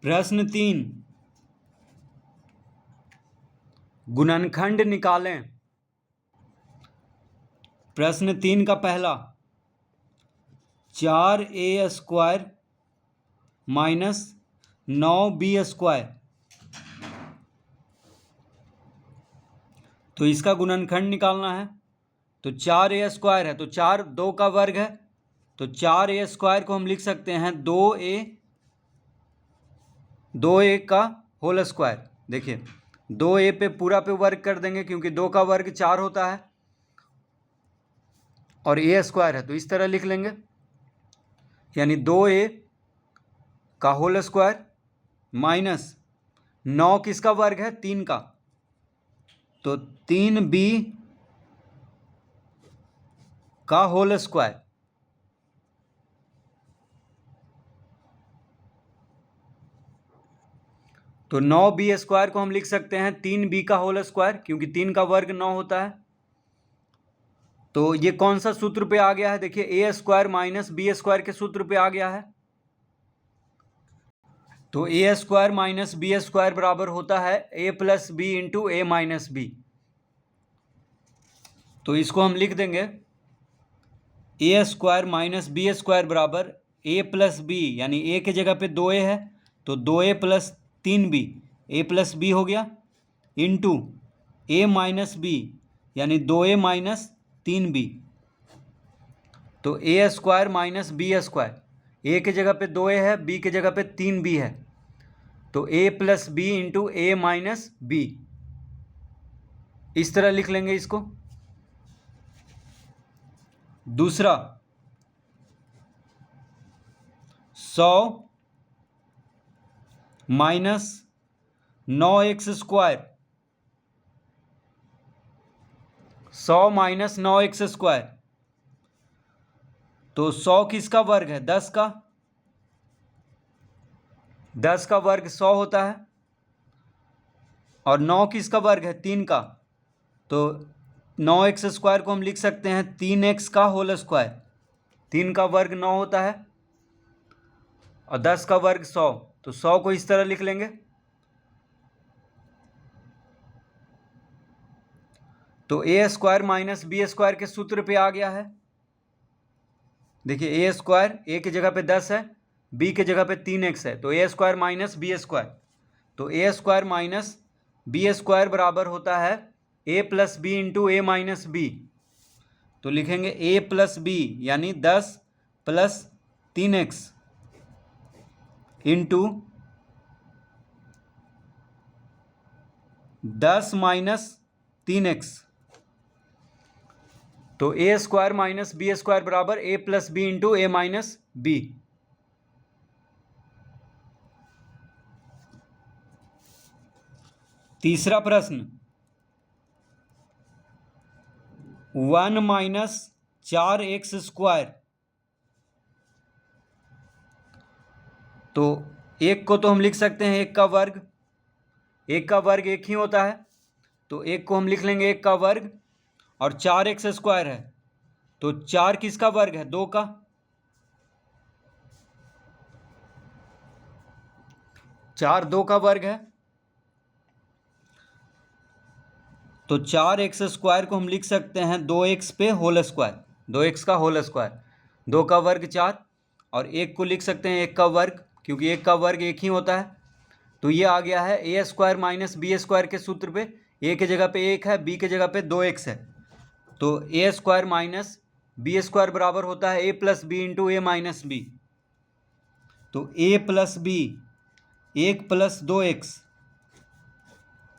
प्रश्न 3, गुणनखंड निकालें। प्रश्न 3 का पहला, 4a² माइनस 9b², तो इसका गुणनखंड निकालना है। तो 4a² है तो 4 2 का वर्ग है, तो 4a² को हम लिख सकते हैं 2a का होल स्क्वायर। देखिए 2a पे पूरा पे वर्ग कर देंगे क्योंकि 2 का वर्ग 4 होता है और a² है तो इस तरह लिख लेंगे, यानी 2a का होल स्क्वायर माइनस 9 किसका वर्ग है, 3 का, तो 3b का होल स्क्वायर। तो 9b² को हम लिख सकते हैं 3b का होल स्क्वायर, क्योंकि 3 का वर्ग 9 होता है। तो ये कौन सा सूत्र पे आ गया है, देखिए a² माइनस b² के सूत्र पे आ गया है। तो a² माइनस b² बराबर होता है a plus B into a minus B. तो इसको हम लिख देंगे a² माइनस b² बराबर a प्लस बी, यानी a के जगह पे 2a है तो 2a plus 3b, a plus B हो गया, इंटू a माइनस बी यानी 2a माइनस 3b। तो a² माइनस b², a के जगह पे 2a है, b के जगह पे 3b है, तो a plus B into a minus B, इस तरह लिख लेंगे इसको। दूसरा, 100 माइनस 9x², 100 माइनस 9x², तो 100 किसका वर्ग है, 10 का, 10 का वर्ग 100 होता है, और 9 किसका वर्ग है, 3 का, तो 9x² को हम लिख सकते हैं 3x का होल स्क्वायर। 3 का वर्ग 9 होता है और 10 का वर्ग 100, तो 100 को इस तरह लिख लेंगे। तो a² माइनस b² के सूत्र पे आ गया है। देखिए a² a की जगह पे 10 है, b की जगह पे 3x है, तो a² माइनस b², तो a² माइनस b² बराबर होता है a plus B into a minus B. तो लिखेंगे a प्लस बी यानी 10 plus 3x into 10 minus 3x, तो a² माइनस b² बराबर a plus B into a minus b. तीसरा प्रश्न, 1 माइनस 4x², तो एक को तो हम लिख सकते हैं 1 का वर्ग, 1 का वर्ग 1 ही होता है, तो 1 को हम लिख लेंगे 1 का वर्ग, और 4x² है तो 4 किसका वर्ग है, 2 का, 4 2 का वर्ग है, तो 4x² को हम लिख सकते हैं 2x पे होल स्क्वायर, 2x का होल स्क्वायर, 2 का वर्ग 4, और 1 को लिख सकते हैं 1 का वर्ग, क्योंकि 1 का वर्ग 1 ही होता है। तो ये आ गया है a² माइनस b² के सूत्र पे, a के जगह पे 1 है, b के जगह पे 2x है, तो a² माइनस b² बराबर होता है a plus B into a minus B. तो a plus b 1 plus 2x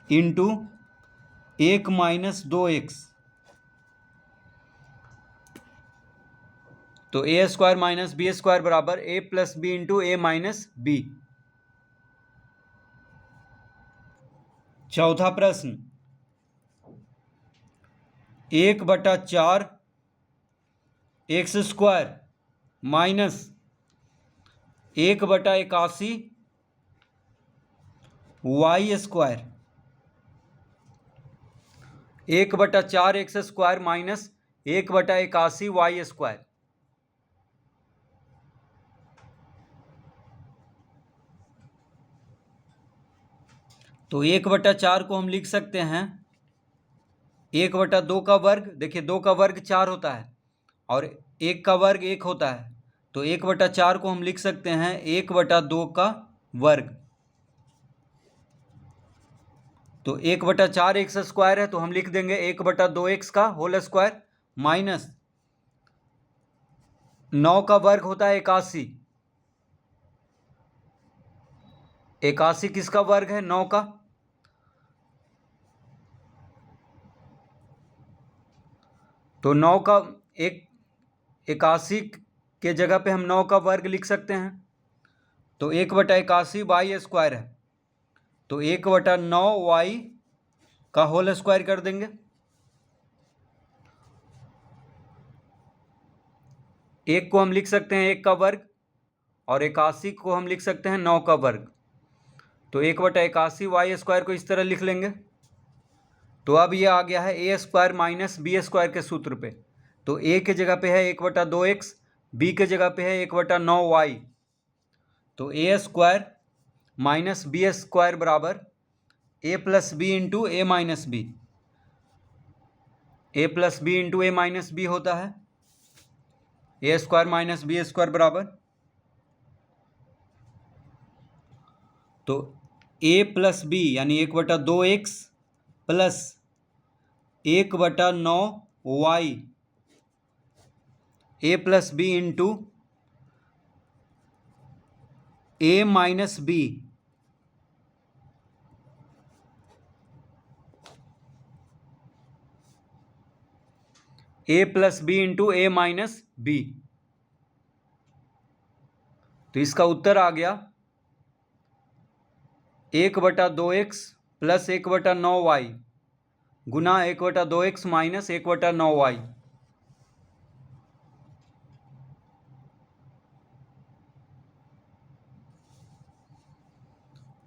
into 1 minus 2x, तो a² माइनस b² बराबर a plus B into a minus b. चौथा प्रश्न, 1/4 x² minus 1/81 y², 1/4 x² minus 1/81 y²। तो 1/4 को हम लिख सकते हैं 1/2 का वर्ग। देखिए 2 का वर्ग 4 होता है और 1 का वर्ग 1 होता है, तो 1/4 को हम लिख सकते हैं 1/2 का वर्ग। तो 1/4 एक्स स्क्वायर है, तो हम लिख देंगे 1/2 एक्स का होल स्क्वायर माइनस 9 का वर्ग होता है 81। 81 किसका वर्ग है? 9 का। तो 9 का 81 के जगह पे हम 9 का वर्ग लिख सकते हैं, तो 1/81 वाई स्क्वायर है, तो 1/9 वाई का होल स्क्वायर कर देंगे। एक को हम लिख सकते हैं 1 का वर्ग और 81 को हम लिख सकते हैं 9 का वर्ग, तो 1/81 वाई स्क्वायर को इस तरह लिख लेंगे। तो अब ये आ गया है A square minus B square के सूत्र पे। तो ए के जगह पे है 1/2 एक्स, बी के जगह पे है 1/9 वाई। तो A square minus B square बराबर A plus B into A minus B. A plus B into A minus B होता है A square minus B square बराबर, तो ए प्लस बी यानी 1/2 x plus 1/9 Y A plus B into A minus B. A plus B into A minus B. तो इसका उत्तर आ गया 1/2 x plus 1/9 Y गुना 1/2 x minus 1/9 y.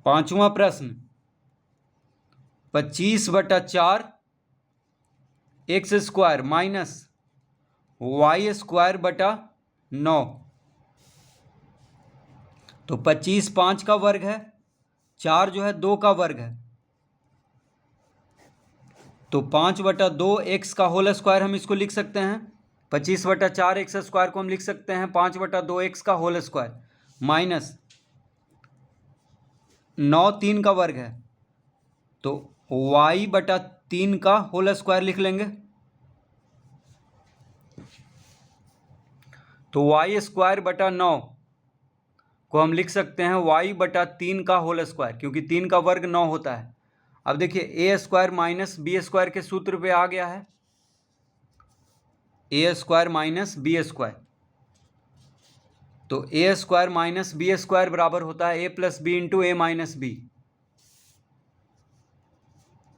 पांचवा प्रश्न 25/4 x square minus y square बटा 9। तो 25 5 का वर्ग है, 4 जो है 2 का वर्ग है, तो 5/2 एक्स का होल स्क्वायर हम इसको लिख सकते हैं। 25/4 एक्स स्क्वायर को हम लिख सकते हैं 5/2 एक्स का होल स्क्वायर माइनस 9 3 का वर्ग है, तो y/3 का होल स्क्वायर लिख लेंगे। तो वाई स्क्वायर बटा 9 को हम लिख सकते हैं y/3 का होल स्क्वायर, क्योंकि 3 का वर्ग 9 होता है। अब देखिए ए स्क्वायर माइनस बी स्क्वायर के सूत्र पे आ गया है A square minus B square. तो A square minus B square बराबर होता है A plus B into A minus B.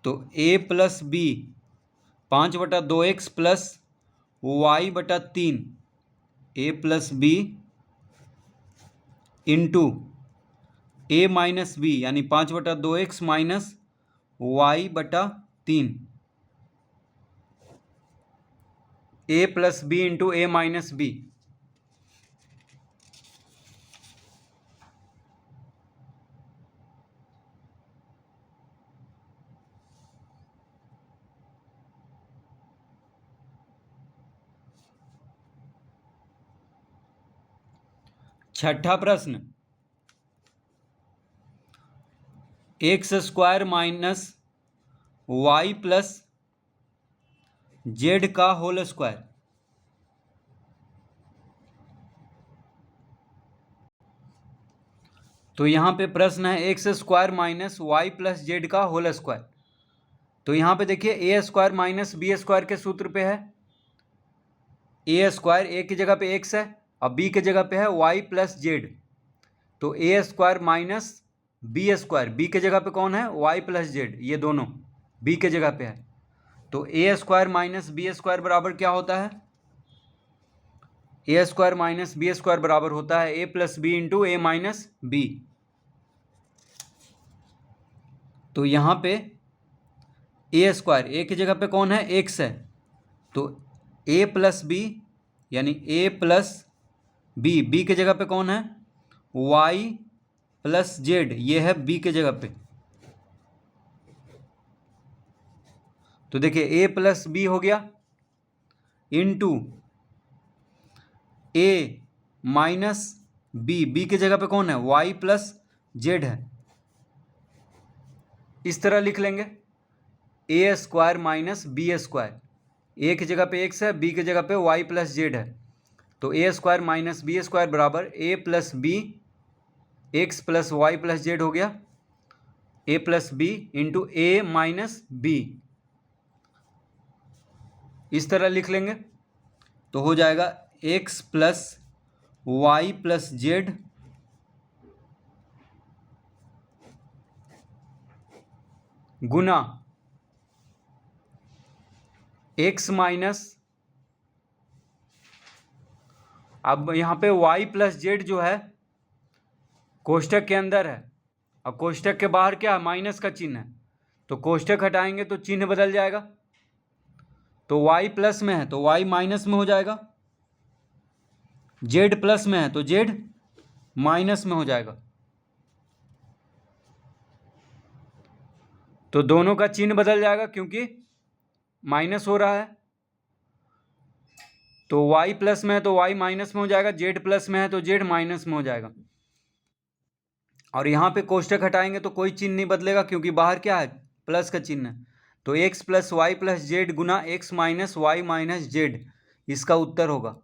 तो A plus B 5/2 X plus y/3 A plus B into A minus B यानी 5/2 X minus y/3 A plus B into A minus B. छठा प्रश्न X square minus Y plus z का whole square. तो यहाँ पे प्रश्न है x square minus Y plus z का होल स्क्वायर। तो यहाँ पे देखिए ए स्क्वायर माइनस बी स्क्वायर के सूत्र पे है ए स्क्वायर, ए की जगह पे एक्स है और बी की जगह पे है वाई प्लस जेड। तो A square minus B square, B के जगह पे कौन है? वाई प्लस जेड, ये दोनों बी के जगह पे है। तो A square minus B square बराबर क्या होता है? A square minus B square बराबर होता है A plus B into A minus B. तो यहाँ पे ए स्क्वायर, ए की जगह पे कौन है? एक्स है, तो ए प्लस बी यानी ए प्लस बी, बी के जगह पे कौन है? वाई प्लस जेड, ये है बी के जगह पे। तो देखिए ए प्लस बी हो गया इनटू ए माइनस बी, बी की जगह पे कौन है, वाई प्लस जेड है, इस तरह लिख लेंगे ए स्क्वायर माइनस बी स्क्वायर, ए की जगह पे एक्स है, बी की जगह पे वाई प्लस जेड है, तो A square minus B square बराबर A plus B X plus Y plus Z हो गया, A plus B into A minus B, इस तरह लिख लेंगे। तो हो जाएगा X plus Y plus Z गुना एक्स माइनस, अब यहाँ पे y प्लस जेड जो है कोष्टक के अंदर है और कोष्टक के बाहर क्या है, माइनस का चिन्ह है, तो कोष्टक हटाएंगे तो चिन्ह बदल जाएगा, तो y प्लस में है तो y माइनस में हो जाएगा, z प्लस में है तो z माइनस में हो जाएगा, तो दोनों का चिन्ह बदल जाएगा क्योंकि माइनस हो रहा है, तो y प्लस में है तो y माइनस में हो जाएगा, z प्लस में है तो z माइनस में हो जाएगा, और यहाँ पे कोष्टक हटाएंगे तो कोई चिन्ह नहीं बदलेगा क्योंकि बाहर क्या है, प्लस का चिन्ह है, तो x plus Y plus Z गुना X minus Y minus Z इसका उत्तर होगा।